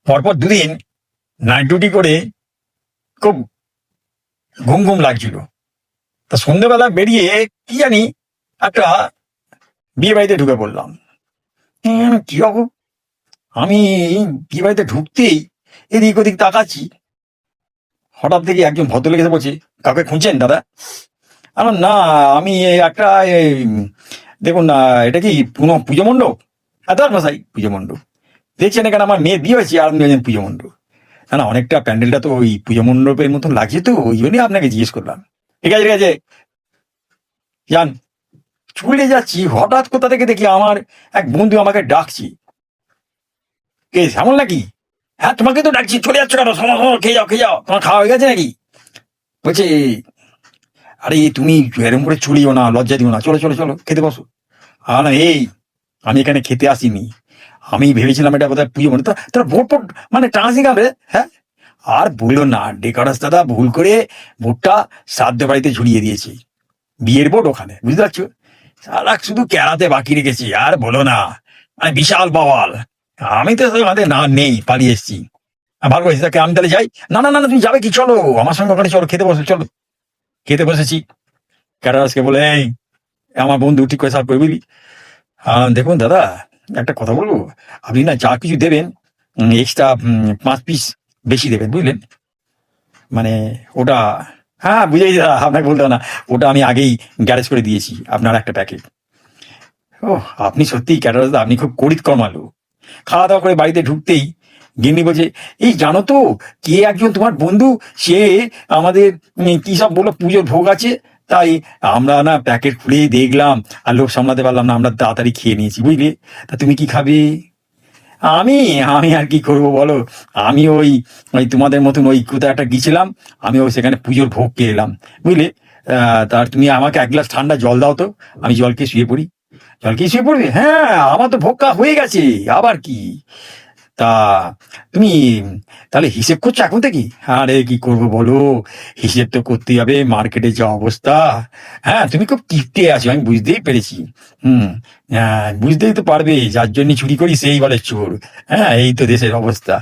পরপর দুদিন night duty করে খুব ঘুম ঘুম লাগছিল। তা সন্ধ্যেবেলা বেরিয়ে কি জানি একটা বিয়ে বাড়িতে ঢুকে পড়লাম। কি হবো, আমি বিয়ে বাড়িতে ঢুকতেই এদিক ওদিক তাকাচ্ছি, হঠাৎ থেকে একজন ভদ্রলোক এসে বলছে, কাউকে খুঁজছেন দাদা? আমার না, আমি এই একটা দেখুন না, এটা কি পুনো পুজো মণ্ডপ? তার মশাই পুজো মণ্ডপ দেখছেন, এখানে আমার মেয়ের বিয়ে হয়েছে আর আপনি বলছেন পুজো মণ্ডপ। না না, অনেকটা প্যান্ডেলটা তো ওই পুজো মণ্ডপের মতন লাগছে, তো ওই জন্যই আপনাকে জিজ্ঞেস করলাম। ঠিক আছে ঠিক আছে, যান। চলে যাচ্ছি, হঠাৎ কোথা থেকে দেখি আমার এক বন্ধু আমাকে ডাকছি। কে, শ্যামল নাকি? হ্যাঁ, তোমাকে তো ডাকছি, চলে যাচ্ছ কেন? সময় সময় খেয়ে যাও খেয়ে যাও, তোমার খাওয়া হয়ে গেছে নাকি? বলছে, আরে তুমি এরকম করে চলিও না, লজ্জা দিও না, চলো চলো চলো খেতে বসো। আর না, এই আমি এখানে খেতে আসিনি, আমি ভেবেছিলাম এটা বোধহয় পুজো মনে, তোরা ভোট ফোট মানে টানাসি খাবে। হ্যাঁ, আর বললো না, ডেকারাস দাদা ভুল করে ভোটটা শ্রাদ্ধ বাড়িতে ঝুলিয়ে দিয়েছি, বিয়ের ভোট ওখানে, বুঝতে পারছো? সারা শুধু কেরাতে বাকি রেখেছি, আর বলো না, মানে বিশাল বাওয়াল। আমি তো আমাদের না নেই, পালিয়ে এসেছি। ভালো করেছি, তাকে আমি তাহলে যাই। না না না না, তুমি যাবে কি, চলো আমার সঙ্গে ওখানে, চলো খেতে বসো, চলো। খেতে বসেছি, ক্যাটারাসকে বলে, এই আমার বন্ধু ঠিক করে সার্ভ করে, বুঝলি? দেখুন দাদা, একটা কথা বলবো, আপনি না যা কিছু দেবেন এক্সট্রা 5 পিস বেশি দেবেন, বুঝলেন? মানে ওটা, হ্যাঁ বুঝেছি দাদা, আপনাকে বলতে হবে না, ওটা আমি আগেই গ্যারেজ করে দিয়েছি আপনার একটা প্যাকেট। ও, আপনি সত্যি ক্যাটারাস দা, আপনি খুব করিত কর্মালু। খাওয়া দাওয়া করে বাড়িতে ঢুকতেই গিন্নি বলছে, এই জানো তো কে একজন তোমার বন্ধু, সে আমাদের কি সব বললো পুজোর ভোগ আছে, তাই আমরা না প্যাকেট খুলে দেখলাম, আর লোক সামলাতে পারলাম না, আমরা তাড়াতাড়ি খেয়ে নিয়েছি, বুঝলে? তা তুমি কি খাবে? আমি আমি আর কি করবো বলো, আমি ওই ওই তোমাদের মতন ওই কোথাও একটা গিয়েছিলাম, আমি ওই সেখানে পুজোর ভোগ খেয়ে এলাম, বুঝলে? তার তুমি আমাকে 1 গ্লাস ঠান্ডা জল দাও তো, আমি জল খেয়ে শুয়ে পড়ি। জল খেয়ে শুয়ে পড়বে? হ্যাঁ, আমার তো ভোগ খাওয়া হয়ে গেছে, আবার কি? তা তুমি তাহলে হিসেব করছো এখন থেকে? আরে কি করবো বলো, হিসেব তো করতেই হবে, মার্কেটে যা অবস্থা। হ্যাঁ, তুমি খুব কিপটে আছো, আমি বুঝতেই পেরেছি। হুম। হ্যাঁ, বুঝতেই তো পারবে, যার জন্য চুরি করি সেই বলে চোর। হ্যাঁ, এই তো দেশের অবস্থা।